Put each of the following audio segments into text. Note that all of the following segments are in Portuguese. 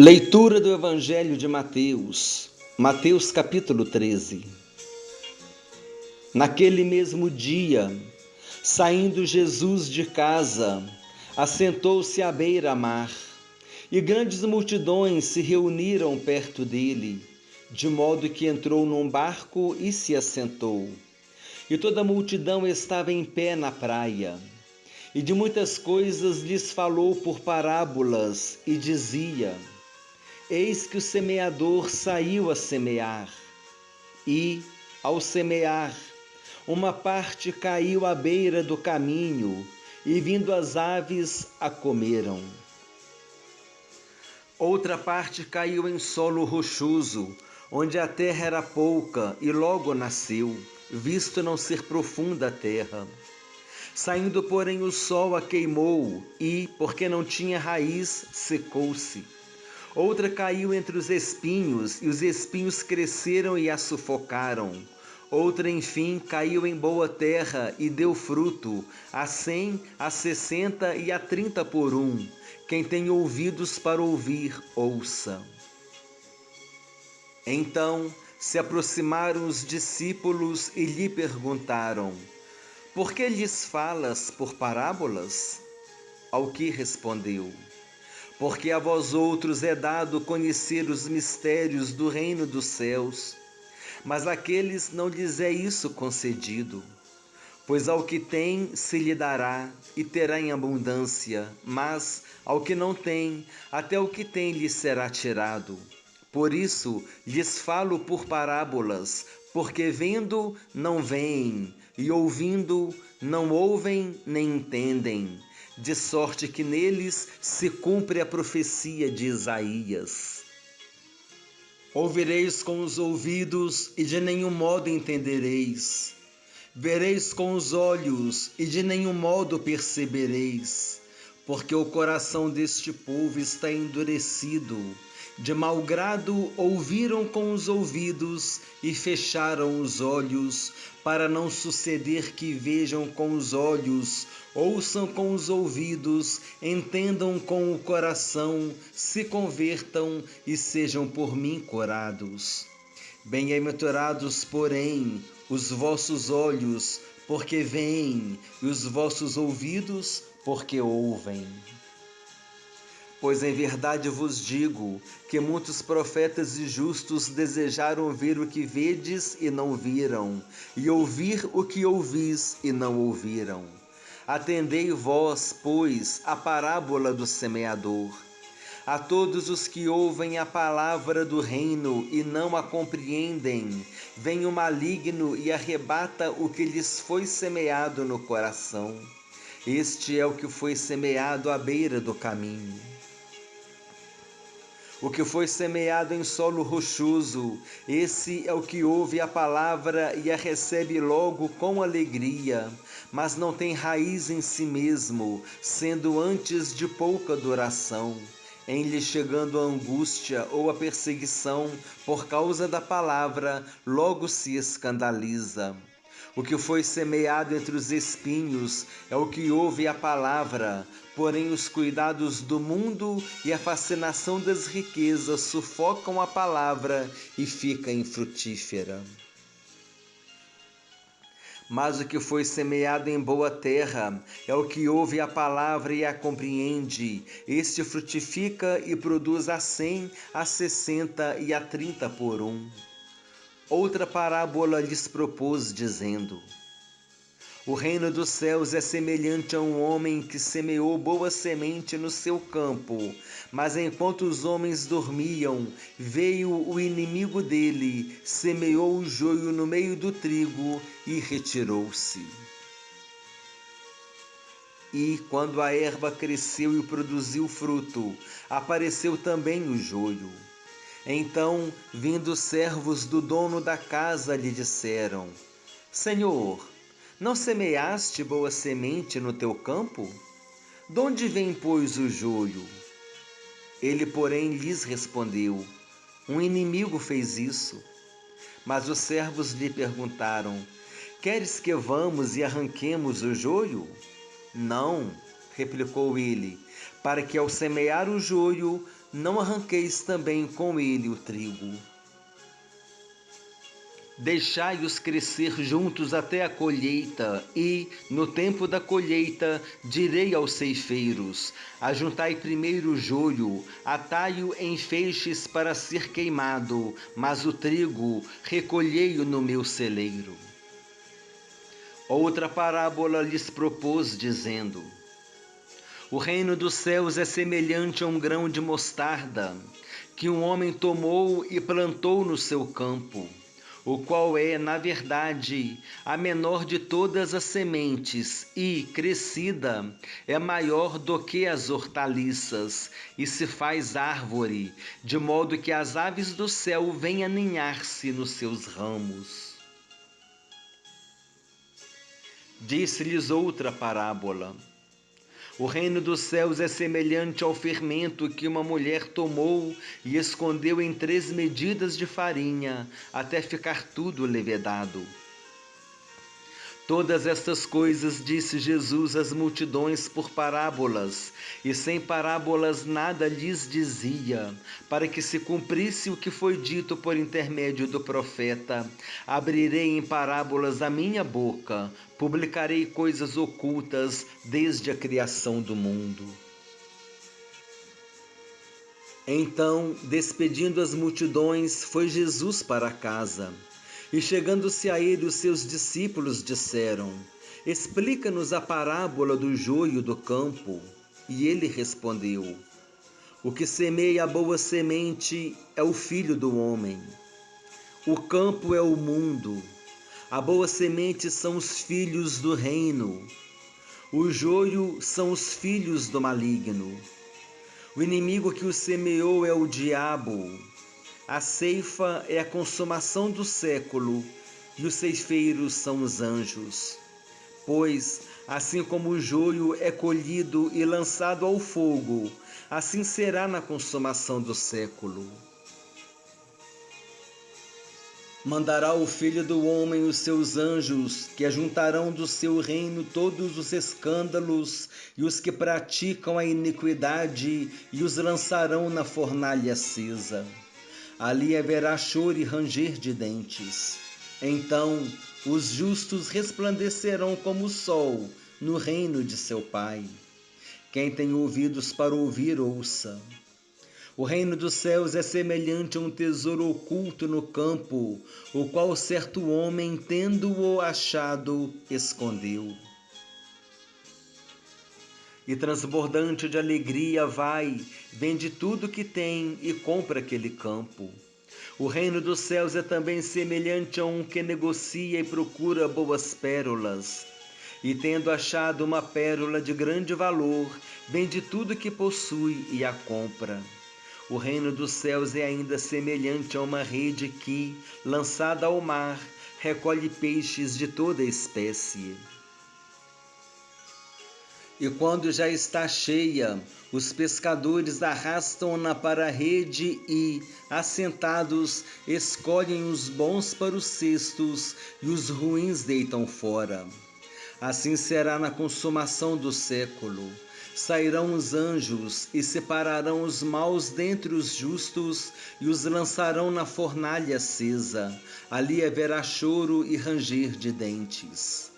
Leitura do Evangelho de Mateus, Mateus capítulo 13. Naquele mesmo dia, saindo Jesus de casa, assentou-se à beira-mar, e grandes multidões se reuniram perto dele, de modo que entrou num barco e se assentou. E toda a multidão estava em pé na praia. E de muitas coisas lhes falou por parábolas, e dizia: Eis que o semeador saiu a semear, e, ao semear, uma parte caiu à beira do caminho, e vindo as aves a comeram. Outra parte caiu em solo rochoso, onde a terra era pouca, e logo nasceu, visto não ser profunda a terra. Saindo, porém, o sol a queimou, e, porque não tinha raiz, secou-se. Outra caiu entre os espinhos, e os espinhos cresceram e a sufocaram. Outra, enfim, caiu em boa terra e deu fruto, a 100, a 60 e a 30 por um. Quem tem ouvidos para ouvir, ouça. Então se aproximaram os discípulos e lhe perguntaram: Por que lhes falas por parábolas? Ao que respondeu: Porque a vós outros é dado conhecer os mistérios do reino dos céus, mas àqueles não lhes é isso concedido. Pois ao que tem se lhe dará, e terá em abundância, mas ao que não tem, até o que tem lhe será tirado. Por isso lhes falo por parábolas, porque vendo não veem, e ouvindo não ouvem nem entendem, de sorte que neles se cumpre a profecia de Isaías. Ouvireis com os ouvidos e de nenhum modo entendereis. Vereis com os olhos e de nenhum modo percebereis, porque o coração deste povo está endurecido. De mau grado ouviram com os ouvidos e fecharam os olhos, para não suceder que vejam com os olhos, ouçam com os ouvidos, entendam com o coração, se convertam e sejam por mim curados. Bem-aventurados, porém, os vossos olhos, porque veem, e os vossos ouvidos, porque ouvem. Pois em verdade vos digo que muitos profetas e justos desejaram ver o que vedes e não viram, e ouvir o que ouvis e não ouviram. Atendei vós, pois, a parábola do semeador. A todos os que ouvem a palavra do reino e não a compreendem, vem o maligno e arrebata o que lhes foi semeado no coração. Este é o que foi semeado à beira do caminho. O que foi semeado em solo rochoso, esse é o que ouve a palavra e a recebe logo com alegria, mas não tem raiz em si mesmo, sendo antes de pouca duração. Em lhe chegando a angústia ou a perseguição por causa da palavra, logo se escandaliza. O que foi semeado entre os espinhos é o que ouve a palavra, porém os cuidados do mundo e a fascinação das riquezas sufocam a palavra e fica infrutífera. Mas o que foi semeado em boa terra é o que ouve a palavra e a compreende. Este frutifica e produz a 100, a 60 e a 30 por um. Outra parábola lhes propôs, dizendo: O reino dos céus é semelhante a um homem que semeou boa semente no seu campo, mas enquanto os homens dormiam, veio o inimigo dele, semeou o joio no meio do trigo e retirou-se. E, quando a erva cresceu e produziu fruto, apareceu também o joio. Então, vindo os servos do dono da casa, lhe disseram: Senhor, não semeaste boa semente no teu campo? Donde vem, pois, o joio? Ele, porém, lhes respondeu: Um inimigo fez isso. Mas os servos lhe perguntaram: Queres que vamos e arranquemos o joio? Não, replicou ele, para que ao semear o joio não arranqueis também com ele o trigo. Deixai-os crescer juntos até a colheita, e, no tempo da colheita, direi aos ceifeiros: ajuntai primeiro o joio, atai-o em feixes para ser queimado, mas o trigo recolhei-o no meu celeiro. Outra parábola lhes propôs, dizendo: o reino dos céus é semelhante a um grão de mostarda, que um homem tomou e plantou no seu campo, o qual é, na verdade, a menor de todas as sementes e, crescida, é maior do que as hortaliças e se faz árvore, de modo que as aves do céu vêm aninhar-se nos seus ramos. Disse-lhes outra parábola: o reino dos céus é semelhante ao fermento que uma mulher tomou e escondeu em 3 medidas de farinha, até ficar tudo levedado. Todas estas coisas disse Jesus às multidões por parábolas, e sem parábolas nada lhes dizia, para que se cumprisse o que foi dito por intermédio do profeta: abrirei em parábolas a minha boca, publicarei coisas ocultas desde a criação do mundo. Então, despedindo as multidões, foi Jesus para casa. E chegando-se a ele, os seus discípulos disseram: explica-nos a parábola do joio do campo. E ele respondeu: o que semeia a boa semente é o Filho do homem. O campo é o mundo. A boa semente são os filhos do reino. O joio são os filhos do maligno. O inimigo que o semeou é o diabo. A ceifa é a consumação do século, e os ceifeiros são os anjos. Pois, assim como o joio é colhido e lançado ao fogo, assim será na consumação do século. Mandará o Filho do Homem os seus anjos, que ajuntarão do seu reino todos os escândalos e os que praticam a iniquidade, e os lançarão na fornalha acesa. Ali haverá choro e ranger de dentes. Então os justos resplandecerão como o sol no reino de seu Pai. Quem tem ouvidos para ouvir, ouça. O reino dos céus é semelhante a um tesouro oculto no campo, o qual certo homem, tendo-o achado, escondeu. E transbordante de alegria vai, vende tudo que tem e compra aquele campo. O reino dos céus é também semelhante a um que negocia e procura boas pérolas. E tendo achado uma pérola de grande valor, vende tudo que possui e a compra. O reino dos céus é ainda semelhante a uma rede que, lançada ao mar, recolhe peixes de toda espécie. E quando já está cheia, os pescadores arrastam-na para a rede e, assentados, escolhem os bons para os cestos e os ruins deitam fora. Assim será na consumação do século. Sairão os anjos e separarão os maus dentre os justos e os lançarão na fornalha acesa. Ali haverá choro e ranger de dentes.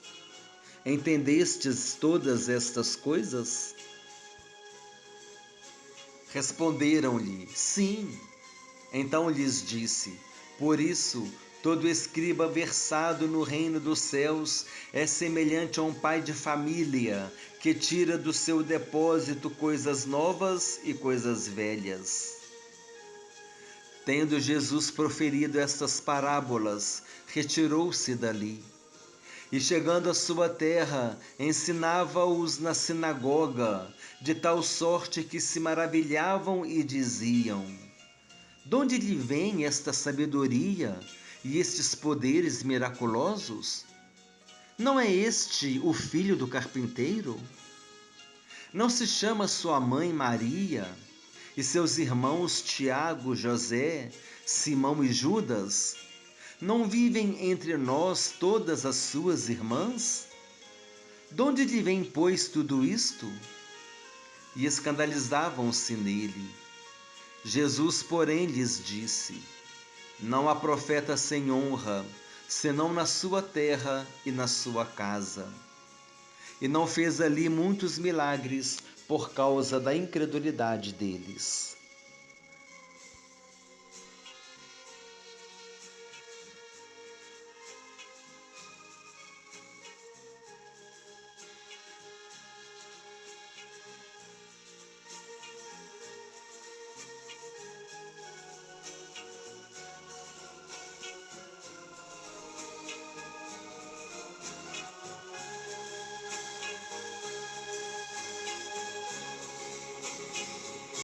Entendestes todas estas coisas? Responderam-lhe: sim. Então lhes disse: por isso, todo escriba versado no reino dos céus é semelhante a um pai de família que tira do seu depósito coisas novas e coisas velhas. Tendo Jesus proferido estas parábolas, retirou-se dali. E chegando à sua terra, ensinava-os na sinagoga, de tal sorte que se maravilhavam e diziam: de onde lhe vem esta sabedoria e estes poderes miraculosos? Não é este o filho do carpinteiro? Não se chama sua mãe Maria, e seus irmãos Tiago, José, Simão e Judas? Não vivem entre nós todas as suas irmãs? De onde lhe vem, pois, tudo isto? E escandalizavam-se nele. Jesus, porém, lhes disse: não há profeta sem honra, senão na sua terra e na sua casa. E não fez ali muitos milagres por causa da incredulidade deles.